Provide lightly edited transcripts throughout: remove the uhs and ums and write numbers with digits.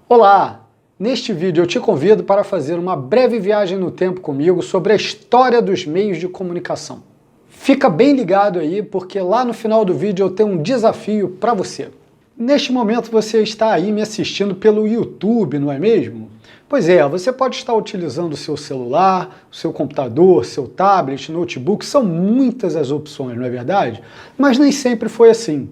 Olá! Neste vídeo eu te convido para fazer uma breve viagem no tempo comigo sobre a história dos meios de comunicação. Fica bem ligado aí, porque lá no final do vídeo eu tenho um desafio para você. Neste momento você está aí me assistindo pelo YouTube, não é mesmo? Pois é, você pode estar utilizando o seu celular, o seu computador, seu tablet, notebook, são muitas as opções, não é verdade? Mas nem sempre foi assim.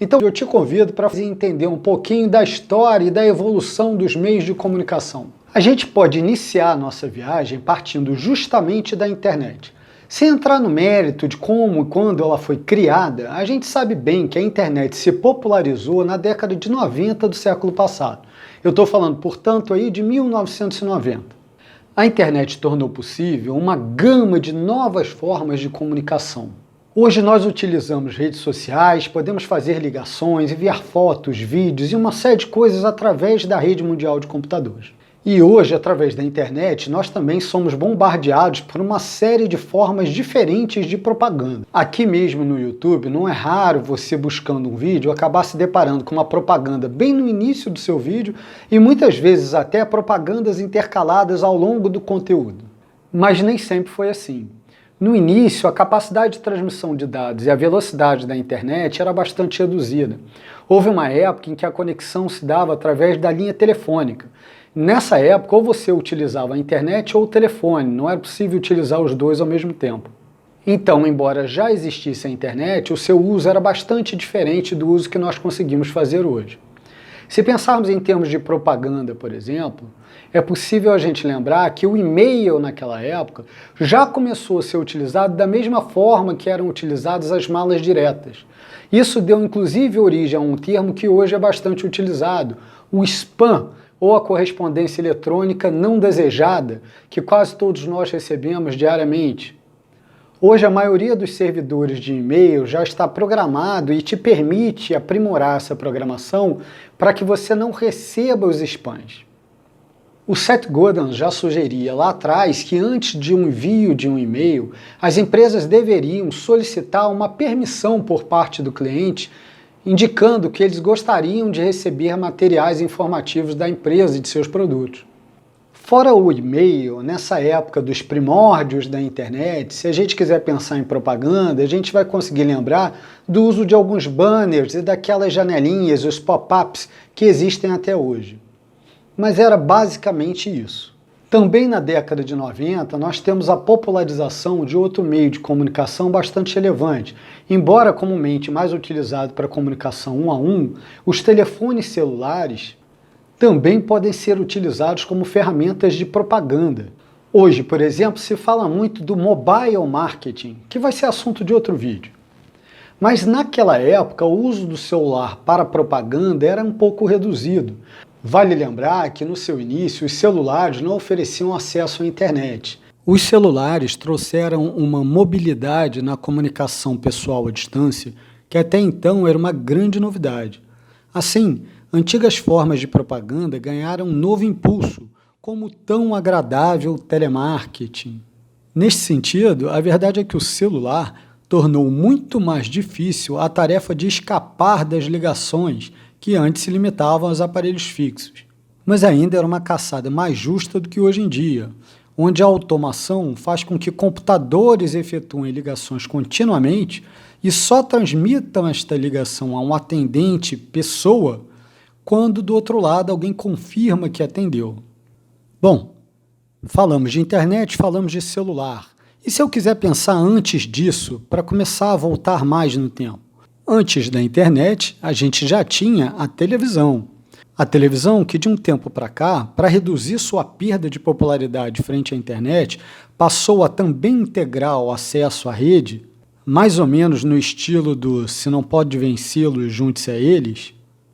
Então eu te convido para entender um pouquinho da história e da evolução dos meios de comunicação. A gente pode iniciar a nossa viagem partindo justamente da internet. Sem entrar no mérito de como e quando ela foi criada, a gente sabe bem que a internet se popularizou na década de 90 do século passado. Eu estou falando, portanto, aí de 1990. A internet tornou possível uma gama de novas formas de comunicação. Hoje nós utilizamos redes sociais, podemos fazer ligações, enviar fotos, vídeos e uma série de coisas através da rede mundial de computadores. E hoje, através da internet, nós também somos bombardeados por uma série de formas diferentes de propaganda. Aqui mesmo no YouTube, não é raro você buscando um vídeo acabar se deparando com uma propaganda bem no início do seu vídeo e muitas vezes até propagandas intercaladas ao longo do conteúdo. Mas nem sempre foi assim. No início, a capacidade de transmissão de dados e a velocidade da internet era bastante reduzida. Houve uma época em que a conexão se dava através da linha telefônica. Nessa época, ou você utilizava a internet ou o telefone, não era possível utilizar os dois ao mesmo tempo. Então, embora já existisse a internet, o seu uso era bastante diferente do uso que nós conseguimos fazer hoje. Se pensarmos em termos de propaganda, por exemplo, é possível a gente lembrar que o e-mail naquela época já começou a ser utilizado da mesma forma que eram utilizadas as malas diretas. Isso deu inclusive origem a um termo que hoje é bastante utilizado, o spam, ou a correspondência eletrônica não desejada, que quase todos nós recebemos diariamente. Hoje a maioria dos servidores de e-mail já está programado e te permite aprimorar essa programação para que você não receba os spams. O Seth Godin já sugeria lá atrás que antes de um envio de um e-mail, as empresas deveriam solicitar uma permissão por parte do cliente, indicando que eles gostariam de receber materiais informativos da empresa e de seus produtos. Fora o e-mail, nessa época dos primórdios da internet, se a gente quiser pensar em propaganda, a gente vai conseguir lembrar do uso de alguns banners e daquelas janelinhas, os pop-ups, que existem até hoje. Mas era basicamente isso. Também na década de 90, nós temos a popularização de outro meio de comunicação bastante relevante. Embora comumente mais utilizado para comunicação 1 a 1, os telefones celulares também podem ser utilizados como ferramentas de propaganda. Hoje, por exemplo, se fala muito do mobile marketing, que vai ser assunto de outro vídeo. Mas naquela época, o uso do celular para propaganda era um pouco reduzido. Vale lembrar que no seu início os celulares não ofereciam acesso à internet. Os celulares trouxeram uma mobilidade na comunicação pessoal à distância que até então era uma grande novidade. Assim, antigas formas de propaganda ganharam um novo impulso, como o tão agradável telemarketing. Neste sentido, a verdade é que o celular tornou muito mais difícil a tarefa de escapar das ligações que antes se limitavam aos aparelhos fixos. Mas ainda era uma caçada mais justa do que hoje em dia, onde a automação faz com que computadores efetuem ligações continuamente e só transmitam esta ligação a um atendente pessoa quando do outro lado alguém confirma que atendeu. Bom, falamos de internet, falamos de celular. E se eu quiser pensar antes disso, para começar a voltar mais no tempo? Antes da internet, a gente já tinha a televisão. A televisão que de um tempo para cá, para reduzir sua perda de popularidade frente à internet, passou a também integrar o acesso à rede, mais ou menos no estilo do "se não pode vencê-los, junte-se a eles",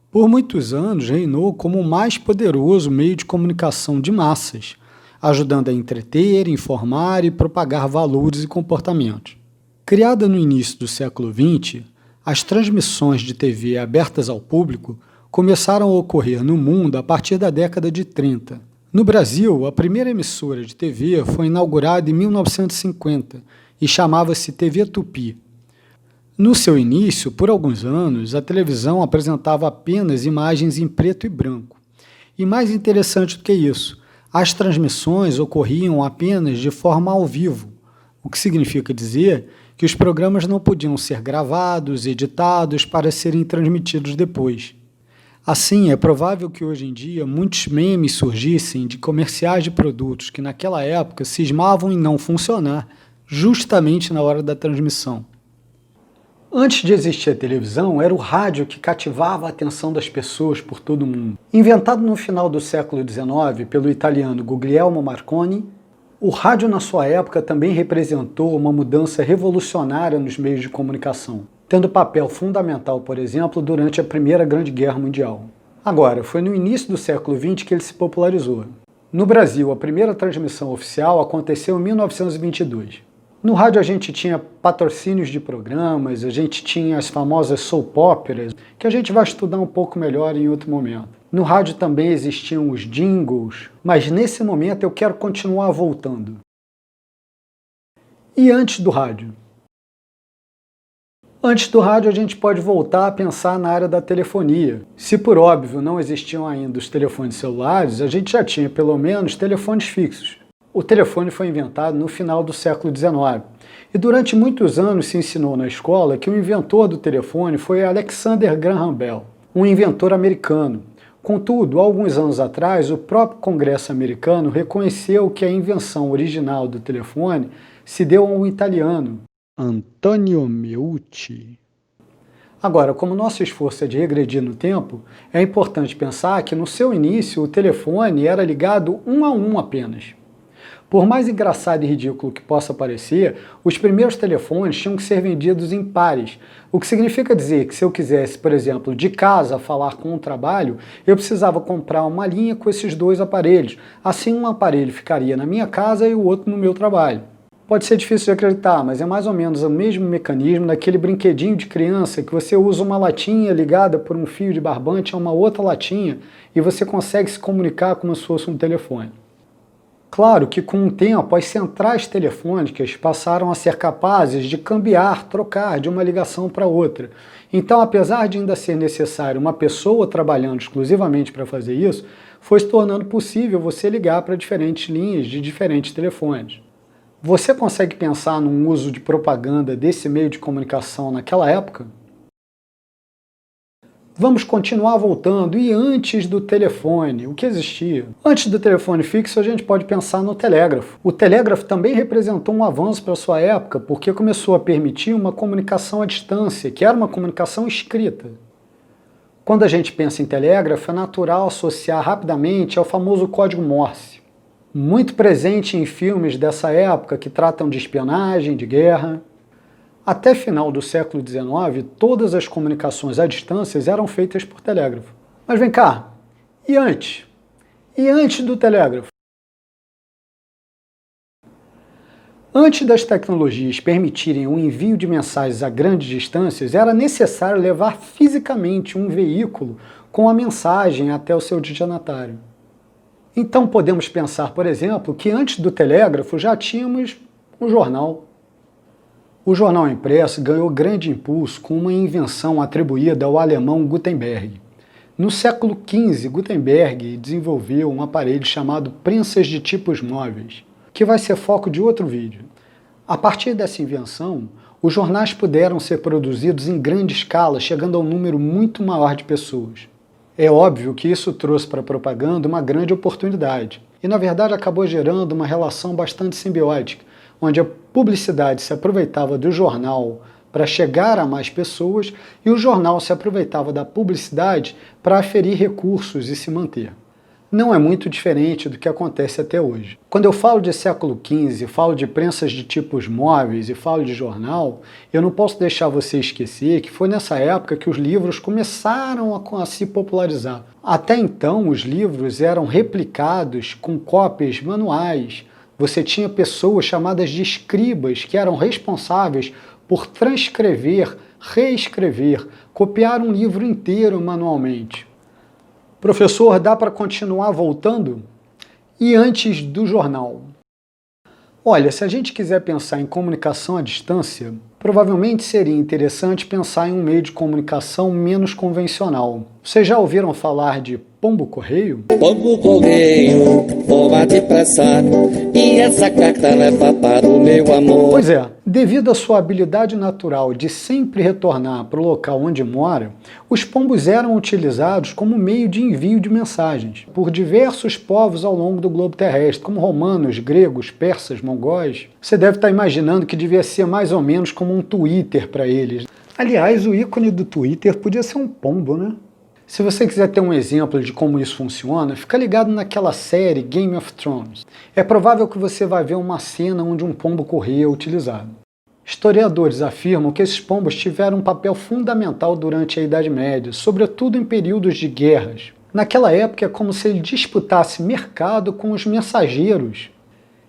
por muitos anos reinou como o mais poderoso meio de comunicação de massas, ajudando a entreter, informar e propagar valores e comportamentos. Criada no início do século XX, as transmissões de TV abertas ao público começaram a ocorrer no mundo a partir da década de 30. No Brasil, a primeira emissora de TV foi inaugurada em 1950 e chamava-se TV Tupi. No seu início, por alguns anos, a televisão apresentava apenas imagens em preto e branco. E mais interessante do que isso, as transmissões ocorriam apenas de forma ao vivo, o que significa dizer que os programas não podiam ser gravados e editados para serem transmitidos depois. Assim, é provável que hoje em dia muitos memes surgissem de comerciais de produtos que naquela época cismavam em não funcionar justamente na hora da transmissão. Antes de existir a televisão, era o rádio que cativava a atenção das pessoas por todo o mundo. Inventado no final do século XIX pelo italiano Guglielmo Marconi, o rádio na sua época também representou uma mudança revolucionária nos meios de comunicação, tendo papel fundamental, por exemplo, durante a Primeira Grande Guerra Mundial. Agora, foi no início do século XX que ele se popularizou. No Brasil, a primeira transmissão oficial aconteceu em 1922. No rádio a gente tinha patrocínios de programas, a gente tinha as famosas soap operas, que a gente vai estudar um pouco melhor em outro momento. No rádio também existiam os jingles, mas nesse momento eu quero continuar voltando. E antes do rádio? Antes do rádio a gente pode voltar a pensar na área da telefonia. Se por óbvio não existiam ainda os telefones celulares, a gente já tinha pelo menos telefones fixos. O telefone foi inventado no final do século XIX e durante muitos anos se ensinou na escola que o inventor do telefone foi Alexander Graham Bell, um inventor americano. Contudo, alguns anos atrás, o próprio Congresso americano reconheceu que a invenção original do telefone se deu a um italiano, Antonio Meucci. Agora, como nosso esforço é de regredir no tempo, é importante pensar que no seu início o telefone era ligado um a um apenas. Por mais engraçado e ridículo que possa parecer, os primeiros telefones tinham que ser vendidos em pares, o que significa dizer que se eu quisesse, por exemplo, de casa falar com um trabalho, eu precisava comprar uma linha com esses dois aparelhos. Assim, um aparelho ficaria na minha casa e o outro no meu trabalho. Pode ser difícil de acreditar, mas é mais ou menos o mesmo mecanismo daquele brinquedinho de criança que você usa uma latinha ligada por um fio de barbante a uma outra latinha e você consegue se comunicar como se fosse um telefone. Claro que com o tempo as centrais telefônicas passaram a ser capazes de cambiar, trocar de uma ligação para outra. Então, apesar de ainda ser necessário uma pessoa trabalhando exclusivamente para fazer isso, foi se tornando possível você ligar para diferentes linhas de diferentes telefones. Você consegue pensar num uso de propaganda desse meio de comunicação naquela época? Vamos continuar voltando, e antes do telefone, o que existia? Antes do telefone fixo, a gente pode pensar no telégrafo. O telégrafo também representou um avanço para a sua época, porque começou a permitir uma comunicação à distância, que era uma comunicação escrita. Quando a gente pensa em telégrafo, é natural associar rapidamente ao famoso código Morse, muito presente em filmes dessa época que tratam de espionagem, de guerra. Até final do século XIX, todas as comunicações à distância eram feitas por telégrafo. Mas vem cá, e antes? E antes do telégrafo? Antes das tecnologias permitirem o envio de mensagens a grandes distâncias, era necessário levar fisicamente um veículo com a mensagem até o seu destinatário. Então podemos pensar, por exemplo, que antes do telégrafo já tínhamos um jornal. O jornal impresso ganhou grande impulso com uma invenção atribuída ao alemão Gutenberg. No século XV, Gutenberg desenvolveu um aparelho chamado prensas de tipos móveis, que vai ser foco de outro vídeo. A partir dessa invenção, os jornais puderam ser produzidos em grande escala, chegando a um número muito maior de pessoas. É óbvio que isso trouxe para a propaganda uma grande oportunidade, e na verdade acabou gerando uma relação bastante simbiótica, onde a publicidade se aproveitava do jornal para chegar a mais pessoas e o jornal se aproveitava da publicidade para aferir recursos e se manter. Não é muito diferente do que acontece até hoje. Quando eu falo de século XV, falo de prensas de tipos móveis e falo de jornal, eu não posso deixar você esquecer que foi nessa época que os livros começaram a se popularizar. Até então, os livros eram replicados com cópias manuais. Você tinha pessoas chamadas de escribas que eram responsáveis por transcrever, reescrever, copiar um livro inteiro manualmente. Professor, dá para continuar voltando? E antes do jornal? Olha, se a gente quiser pensar em comunicação à distância, provavelmente seria interessante pensar em um meio de comunicação menos convencional. Vocês já ouviram falar de pombo-correio? Pombo-correio, forma depressa, e essa carta leva para o meu amor. Pois é, devido à sua habilidade natural de sempre retornar para o local onde mora, os pombos eram utilizados como meio de envio de mensagens por diversos povos ao longo do globo terrestre, como romanos, gregos, persas, mongóis. Você deve estar imaginando que devia ser mais ou menos como um Twitter para eles. Aliás, o ícone do Twitter podia ser um pombo, né? Se você quiser ter um exemplo de como isso funciona, fica ligado naquela série Game of Thrones. É provável que você vai ver uma cena onde um pombo-correio é utilizado. Historiadores afirmam que esses pombos tiveram um papel fundamental durante a Idade Média, sobretudo em períodos de guerras. Naquela época é como se ele disputasse mercado com os mensageiros.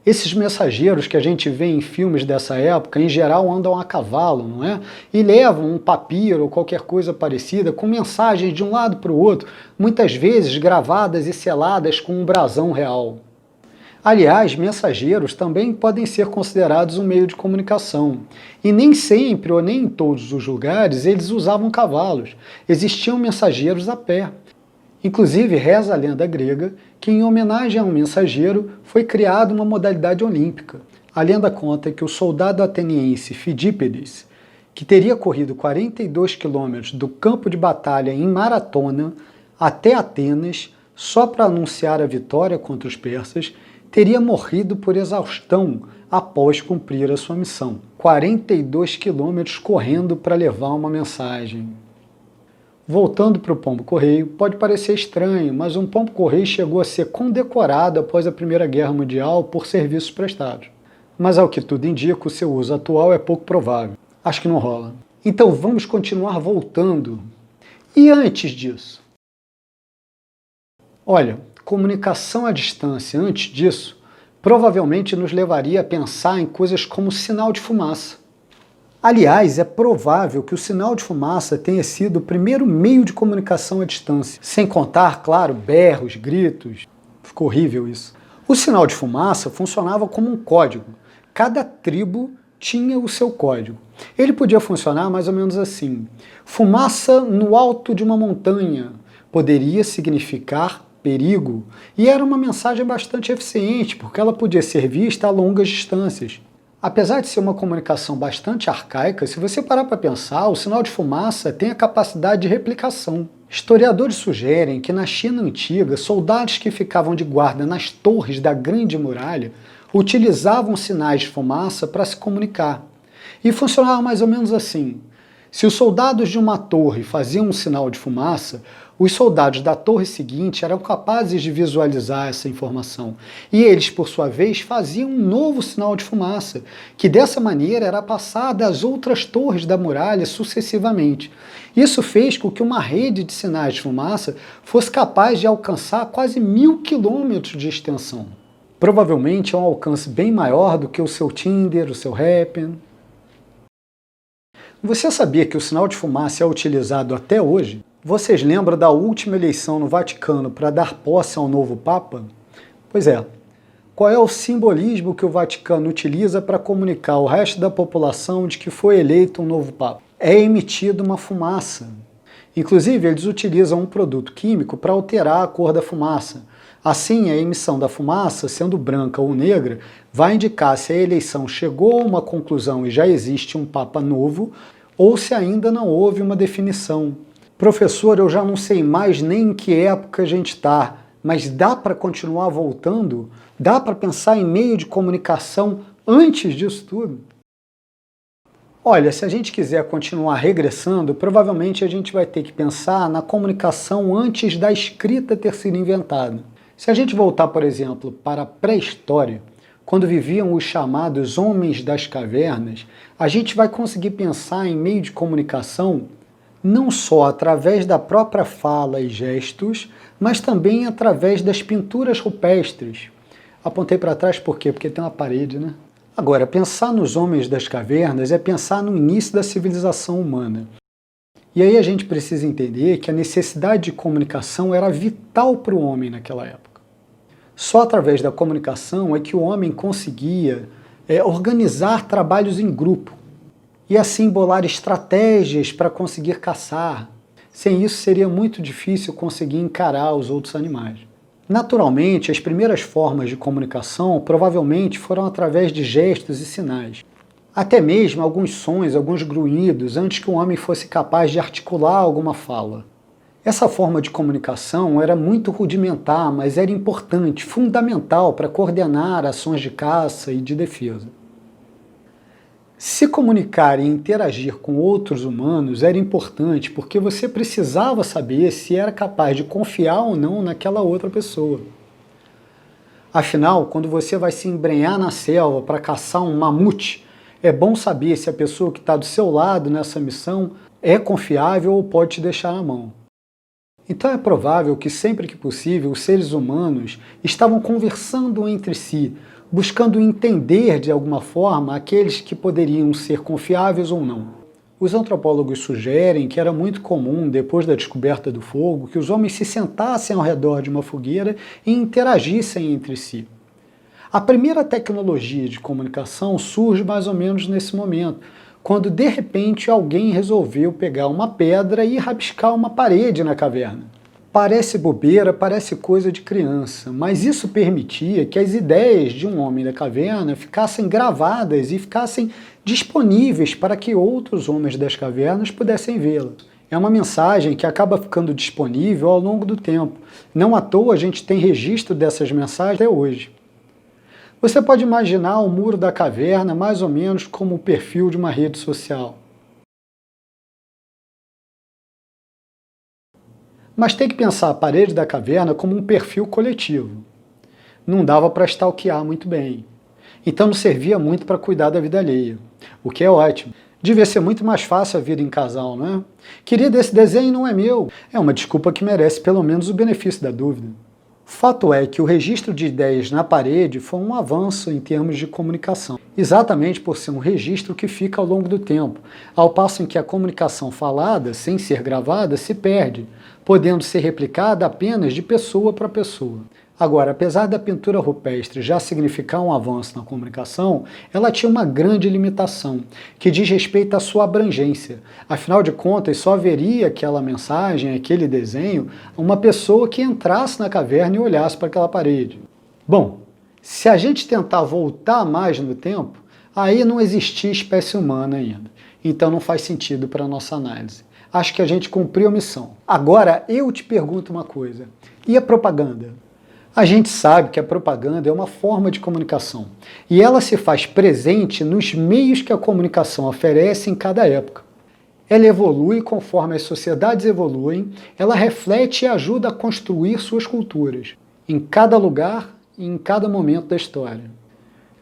Esses mensageiros que a gente vê em filmes dessa época, em geral andam a cavalo, não é? E levam um papiro ou qualquer coisa parecida com mensagens de um lado para o outro, muitas vezes gravadas e seladas com um brasão real. Aliás, mensageiros também podem ser considerados um meio de comunicação. E nem sempre ou nem em todos os lugares eles usavam cavalos. Existiam mensageiros a pé. Inclusive, reza a lenda grega que, em homenagem a um mensageiro, foi criada uma modalidade olímpica. A lenda conta que o soldado ateniense Fidípedes, que teria corrido 42 quilômetros do campo de batalha em maratona até Atenas só para anunciar a vitória contra os persas, teria morrido por exaustão após cumprir a sua missão. 42 quilômetros correndo para levar uma mensagem. Voltando para o pombo-correio, pode parecer estranho, mas um pombo-correio chegou a ser condecorado após a Primeira Guerra Mundial por serviços prestados. Mas ao que tudo indica, o seu uso atual é pouco provável. Acho que não rola. Então vamos continuar voltando. E antes disso? Olha, comunicação à distância antes disso provavelmente nos levaria a pensar em coisas como sinal de fumaça. Aliás, é provável que o sinal de fumaça tenha sido o primeiro meio de comunicação à distância, sem contar, claro, berros, gritos. Ficou horrível isso. O sinal de fumaça funcionava como um código. Cada tribo tinha o seu código. Ele podia funcionar mais ou menos assim. Fumaça no alto de uma montanha poderia significar perigo, e era uma mensagem bastante eficiente, porque ela podia ser vista a longas distâncias. Apesar de ser uma comunicação bastante arcaica, se você parar para pensar, o sinal de fumaça tem a capacidade de replicação. Historiadores sugerem que na China antiga, soldados que ficavam de guarda nas torres da Grande Muralha utilizavam sinais de fumaça para se comunicar. E funcionava mais ou menos assim. Se os soldados de uma torre faziam um sinal de fumaça, os soldados da torre seguinte eram capazes de visualizar essa informação. E eles, por sua vez, faziam um novo sinal de fumaça, que dessa maneira era passado às outras torres da muralha sucessivamente. Isso fez com que uma rede de sinais de fumaça fosse capaz de alcançar quase 1000 quilômetros de extensão. Provavelmente é um alcance bem maior do que o seu Tinder, o seu Happn. Você sabia que o sinal de fumaça é utilizado até hoje? Vocês lembram da última eleição no Vaticano para dar posse ao novo Papa? Pois é. Qual é o simbolismo que o Vaticano utiliza para comunicar ao resto da população de que foi eleito um novo Papa? É emitida uma fumaça. Inclusive, eles utilizam um produto químico para alterar a cor da fumaça. Assim, a emissão da fumaça, sendo branca ou negra, vai indicar se a eleição chegou a uma conclusão e já existe um Papa novo, ou se ainda não houve uma definição. Professor, eu já não sei mais nem em que época a gente está, mas dá para continuar voltando? Dá para pensar em meio de comunicação antes disso tudo? Olha, se a gente quiser continuar regressando, provavelmente a gente vai ter que pensar na comunicação antes da escrita ter sido inventada. Se a gente voltar, por exemplo, para a pré-história, quando viviam os chamados homens das cavernas, a gente vai conseguir pensar em meio de comunicação não só através da própria fala e gestos, mas também através das pinturas rupestres. Apontei para trás por quê? Porque tem uma parede, né? Agora, pensar nos homens das cavernas é pensar no início da civilização humana. E aí a gente precisa entender que a necessidade de comunicação era vital para o homem naquela época. Só através da comunicação é que o homem conseguia organizar trabalhos em grupo e assim bolar estratégias para conseguir caçar. Sem isso, seria muito difícil conseguir encarar os outros animais. Naturalmente, as primeiras formas de comunicação provavelmente foram através de gestos e sinais. Até mesmo alguns sons, alguns grunhidos, antes que o homem fosse capaz de articular alguma fala. Essa forma de comunicação era muito rudimentar, mas era importante, fundamental para coordenar ações de caça e de defesa. Se comunicar e interagir com outros humanos era importante porque você precisava saber se era capaz de confiar ou não naquela outra pessoa. Afinal, quando você vai se embrenhar na selva para caçar um mamute, é bom saber se a pessoa que está do seu lado nessa missão é confiável ou pode te deixar na mão. Então é provável que sempre que possível os seres humanos estavam conversando entre si, buscando entender de alguma forma aqueles que poderiam ser confiáveis ou não. Os antropólogos sugerem que era muito comum, depois da descoberta do fogo, que os homens se sentassem ao redor de uma fogueira e interagissem entre si. A primeira tecnologia de comunicação surge mais ou menos nesse momento, quando de repente alguém resolveu pegar uma pedra e rabiscar uma parede na caverna. Parece bobeira, parece coisa de criança, mas isso permitia que as ideias de um homem da caverna ficassem gravadas e ficassem disponíveis para que outros homens das cavernas pudessem vê-las. É uma mensagem que acaba ficando disponível ao longo do tempo. Não à toa a gente tem registro dessas mensagens até hoje. Você pode imaginar o muro da caverna mais ou menos como o perfil de uma rede social. Mas tem que pensar a parede da caverna como um perfil coletivo. Não dava para stalkear muito bem. Então não servia muito para cuidar da vida alheia, o que é ótimo. Devia ser muito mais fácil a vida em casal, né? Querida, esse desenho não é meu. É uma desculpa que merece pelo menos o benefício da dúvida. Fato é que o registro de ideias na parede foi um avanço em termos de comunicação, exatamente por ser um registro que fica ao longo do tempo, ao passo em que a comunicação falada, sem ser gravada, se perde, podendo ser replicada apenas de pessoa para pessoa. Agora, apesar da pintura rupestre já significar um avanço na comunicação, ela tinha uma grande limitação, que diz respeito à sua abrangência. Afinal de contas, só veria aquela mensagem, aquele desenho, uma pessoa que entrasse na caverna e olhasse para aquela parede. Bom, se a gente tentar voltar mais no tempo, aí não existia espécie humana ainda. Então não faz sentido para a nossa análise. Acho que a gente cumpriu a missão. Agora, eu te pergunto uma coisa. E a propaganda? A gente sabe que a propaganda é uma forma de comunicação e ela se faz presente nos meios que a comunicação oferece em cada época. Ela evolui conforme as sociedades evoluem, ela reflete e ajuda a construir suas culturas, em cada lugar e em cada momento da história.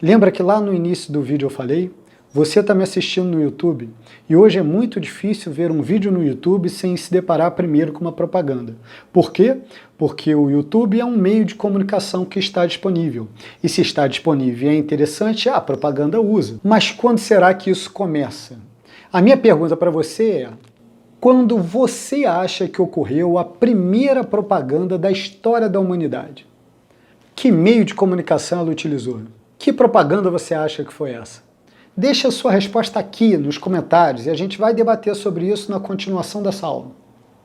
Lembra que lá no início do vídeo eu falei? Você está me assistindo no YouTube e hoje é muito difícil ver um vídeo no YouTube sem se deparar primeiro com uma propaganda. Por quê? Porque o YouTube é um meio de comunicação que está disponível. E se está disponível e é interessante, a propaganda usa. Mas quando será que isso começa? A minha pergunta para você é: quando você acha que ocorreu a primeira propaganda da história da humanidade? Que meio de comunicação ela utilizou? Que propaganda você acha que foi essa? Deixa a sua resposta aqui nos comentários e a gente vai debater sobre isso na continuação dessa aula.